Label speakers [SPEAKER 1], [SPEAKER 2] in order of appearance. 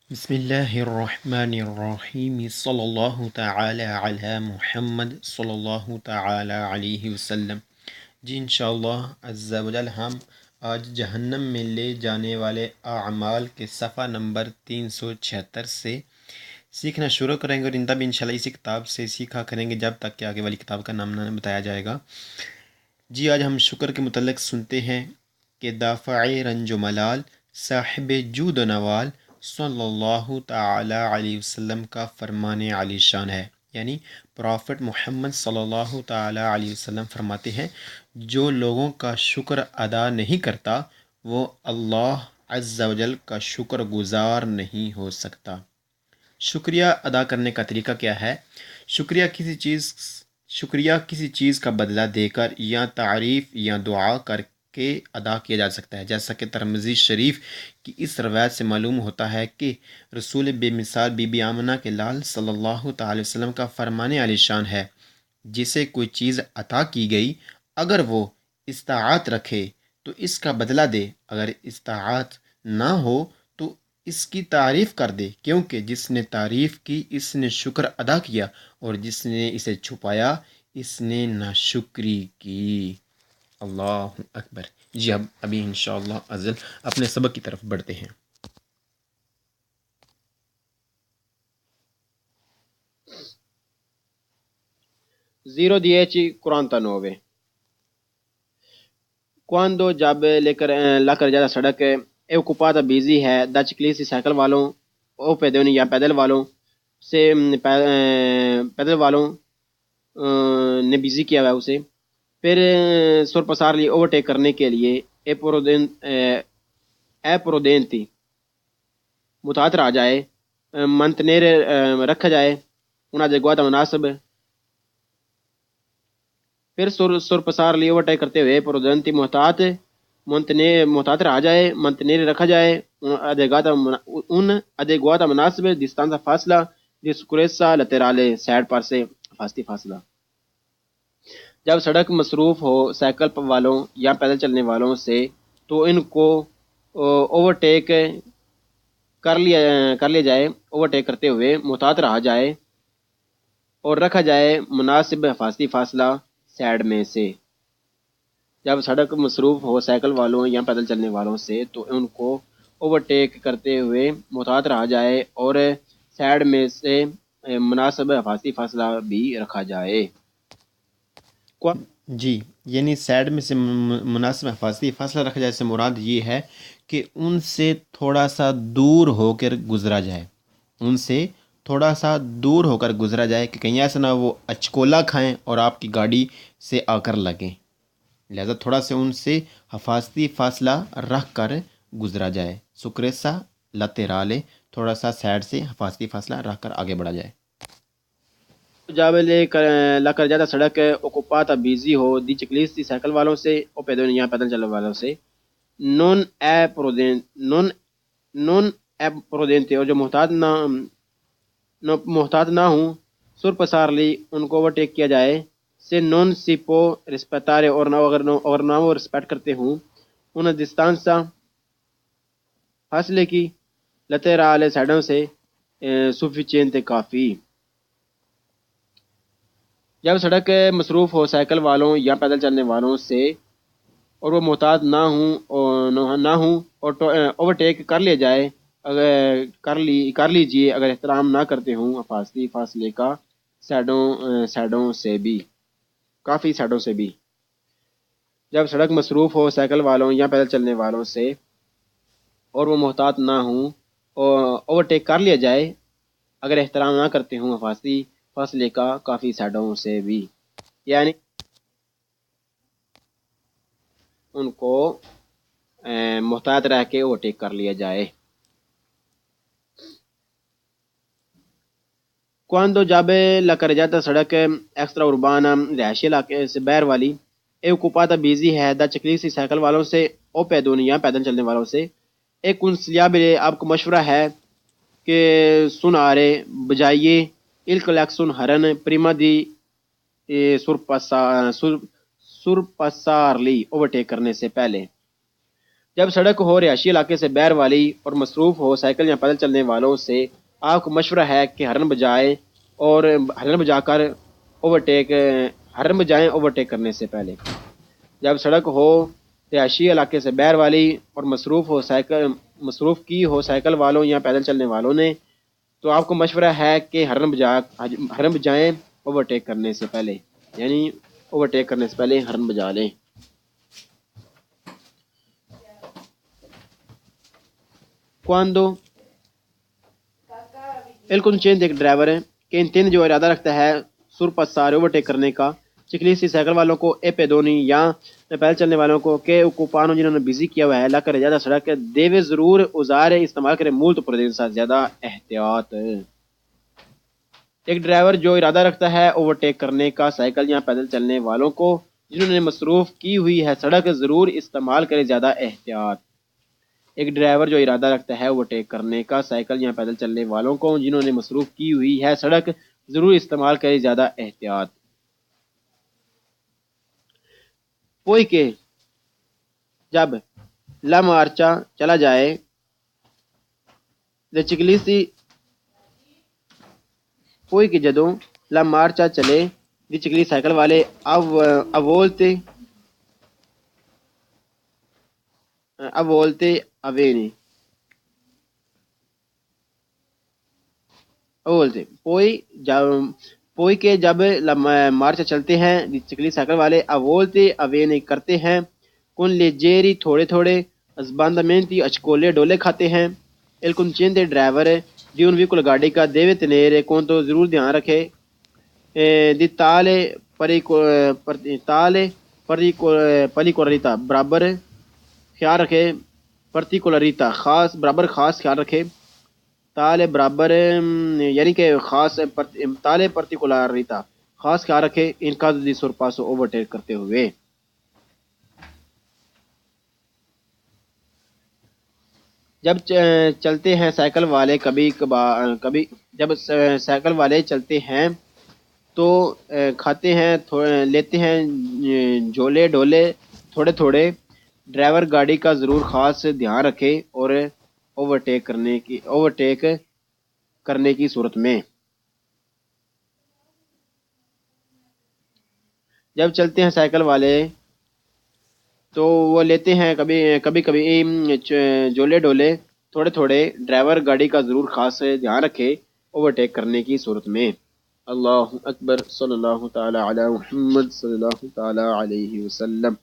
[SPEAKER 1] بسم اللہ الرحمن الرحیم صلی اللہ تعالی علی محمد صلی اللہ تعالی علیہ وسلم۔ جی انشاءاللہ عز و جل ہم آج جہنم میں لے جانے والے اعمال کے صفحہ نمبر 376 سے سیکھنا شروع کریں گے، اور اندہ بھی انشاءاللہ اسی کتاب سے سیکھا کریں گے جب تک کہ آگے والی کتاب کا نام نہ بتایا جائے گا۔ جی آج ہم شکر کے متعلق سنتے ہیں کہ دافع رنج و ملال، صاحب جود و نوال صلی اللہ تعالی علیہ وسلم کا فرمان علی شان ہے، یعنی پرافٹ محمد صلی اللہ تعالی علیہ وسلم فرماتے ہیں جو لوگوں کا شکر ادا نہیں کرتا وہ اللہ عز و جل کا شکر گزار نہیں ہو سکتا۔ شکریہ ادا کرنے کا طریقہ کیا ہے؟ شکریہ کسی چیز کا بدلہ دے کر یا تعریف یا دعا کر کے ادا کیا جا سکتا ہے، جیسا کہ ترمذی شریف کی اس روایت سے معلوم ہوتا ہے کہ رسول بے مثال بی بی آمنہ کے لال صلی اللہ تعالی وسلم کا فرمان علی شان ہے، جسے کوئی چیز عطا کی گئی اگر وہ استطاعت رکھے تو اس کا بدلہ دے، اگر استطاعت نہ ہو تو اس کی تعریف کر دے، کیونکہ جس نے تعریف کی اس نے شکر ادا کیا، اور جس نے اسے چھپایا اس نے ناشکری کی۔ اللہ اکبر۔ جی ابھی انشاءاللہ عزل اپنے سبق کی طرف بڑھتے ہیں۔
[SPEAKER 2] Zero 10 49. Quando جب لا کر جاتا سڑک è occupata busy ہے da ciclisti سائیکل والوں او پیدل یا پیدل والوں سے پیدل والوں نے بزی کیا ہوا ہے اسے، پھر سرپسار لی اوورٹیک کرنے کے لیے اے پرودینتی متعطر آ جائے، منتنیر رکھا جائے انہا جگوات مناسب، پھر سرپسار لی اوورٹیک کرتے ہوئے پرودنتی محتاط آ جائے، منتنیر رکھا جائے ان ادیگواتا مناسب distanza فاصلہ di sicurezza laterale سائڈ پر سے حفاظتی فاصلہ۔ جب سڑک مصروف ہو سائیکل والوں یا پیدل چلنے والوں سے تو ان کو اوورٹیک کر لیا جائے، اوورٹیک کرتے ہوئے محتاط رہا جائے اور رکھا جائے مناسب حفاظتی فاصلہ سائڈ میں سے۔ جب سڑک مصروف ہو سائیکل والوں یا پیدل چلنے والوں سے تو ان کو اوورٹیک کرتے ہوئے محتاط رہا جائے اور سائڈ میں سے مناسب حفاظتی فاصلہ بھی رکھا جائے۔
[SPEAKER 1] جی یعنی سائڈ میں سے مناسب حفاظتی فاصلہ رکھا جائے سے مراد یہ ہے کہ ان سے تھوڑا سا دور ہو کر گزرا جائے، ان سے تھوڑا سا دور ہو کر گزرا جائے کہ کہیں ایسا نہ وہ اچکولا کھائیں اور آپ کی گاڑی سے آ کر لگیں، لہذا تھوڑا سا ان سے حفاظتی فاصلہ رکھ کر گزرا جائے۔ سکریسا لاترالے، تھوڑا سا سائڈ سے حفاظتی فاصلہ رکھ کر آگے بڑھا جائے۔
[SPEAKER 2] جب لا کر جاتا سڑک اوکوپاتا بیزی ہو دی چکلیستی سائیکل والوں سے او پیدل یا پیدل چلنے والوں سے نون اے پرودینتے اور جو محتاط نہ ہوں سرپسار لی ان کو اوورٹیک کیا جائے سے نون سیپو رسپیتارے اور نہ وہ رسپیکٹ کرتے ہوں ان ڈسٹانسا فاصلے کی لترالے سائڈوں سے سفیچینتے کافی۔ جب سڑک مصروف ہو سائیکل والوں یا پیدل چلنے والوں سے اور وہ محتاط نہ ہوں اور اوورٹیک کر لیا جائے کر لیجیے اگر احترام نہ کرتے ہوں حفاظتی فاصلے کا سائڈوں سے بھی کافی سائڈوں سے بھی۔ جب سڑک مصروف ہو سائیکل والوں یا پیدل چلنے والوں سے اور وہ محتاط نہ ہوں اور اوورٹیک کر لیا جائے اگر احترام نہ کرتے ہوں حفاظتی فاصلے کا کافی سائڈوں سے بھی، یعنی ان کو محتاط رہ کے اوورٹیک کر لیا جائے۔ Quando جب لا کر جاتا سڑک ایکسٹرا اربانا رہائشی علاقے سے باہر والی اے اوکوپاتا بیزی ہے دا چکلیسی سائیکل والوں سے او پیدون یا پیدل چلنے والوں سے ایک کنسلیابلے آپ کو مشورہ ہے کہ سنارے بجائیے il clacson ہرن پریما دی سرپسارلی اوورٹیک کرنے سے پہلے۔ جب سڑک ہو رہائشی علاقے سے باہر والی اور مصروف ہو سائیکل یا پیدل چلنے والوں سے آپ کو مشورہ ہے کہ ہرن بجا کر اوورٹیک کرنے سے پہلے. جب سڑک ہو رہائشی علاقے سے باہر والی اور مصروف کی ہو سائیکل والوں یا پیدل چلنے والوں نے تو آپ کو مشورہ ہے کہ ہرن بجائیں اوورٹیک کرنے سے پہلے، یعنی اوورٹیک کرنے سے پہلے ہرن بجا لیں. Cuando el conducente ایک ڈرائیور ہے کہ انتین جو ارادہ رکھتا ہے سر پسار اوورٹیک کرنے کا چکلیسی سائیکل والوں کو اے پیدونی یا پیدل چلنے والوں کو کہ اوکوپانو جنہوں نے بزی کیا ہوا ہے لا کر زیادہ سڑک دیوے ضرور اوزار استعمال کرے مولت پر دین ساتھ زیادہ احتیاط. ایک ڈرائیور جو ارادہ رکھتا ہے اوورٹیک کرنے کا سائیکل یا پیدل چلنے والوں کو جنہوں نے مصروف کی ہوئی ہے سڑک ضرور استعمال کرے زیادہ احتیاط. ایک ڈرائیور جو ارادہ رکھتا ہے اوورٹیک کرنے کا سائیکل یا پیدل چلنے والوں کو جنہوں نے مصروف کی ہوئی ہے سڑک ضرور استعمال کرے زیادہ احتیاط. پوئی کے جب لا مارچا چلا جائے چکلیسی پوئی کے جدوں لا مارچا چلے دی چکلی سائیکل والے اولتے اوینی اولتے پوئی کے جب مارچ چلتے ہیں چکلی سائیکل والے اولتے اوینے کرتے ہیں کن لیجیری تھوڑے تھوڑے ازباندامنتی اچکولے ڈولے کھاتے ہیں. el conducente ڈرائیور دی ان ویکل گاڑی کا دیوے تنیرے کون تو ضرور دھیان رکھے دی پریکولاریتا برابر خیال رکھے پرتیکولاریتا برابر خاص خیال رکھے تالے برابر یعنی کہ تالے پرتیکولاریتا خاص خیال رکھے ان کا دی سرپاسو اوورٹیک کرتے ہوئے. جب چلتے ہیں سائیکل والے جب سائیکل والے چلتے ہیں تو کھاتے ہیں لیتے ہیں جھولے ڈولے تھوڑے تھوڑے. ڈرائیور گاڑی کا ضرور خاص دھیان رکھے اور اوورٹیک کرنے کی صورت میں. جب چلتے ہیں سائیکل والے تو وہ لیتے ہیں کبھی جولے ڈولے تھوڑے تھوڑے. ڈرائیور گاڑی کا ضرور خاص دھیان رکھے اوورٹیک کرنے کی صورت میں. اللہ اکبر صلی اللہ تعالی علی محمد صلی اللہ تعالی علیہ وسلم.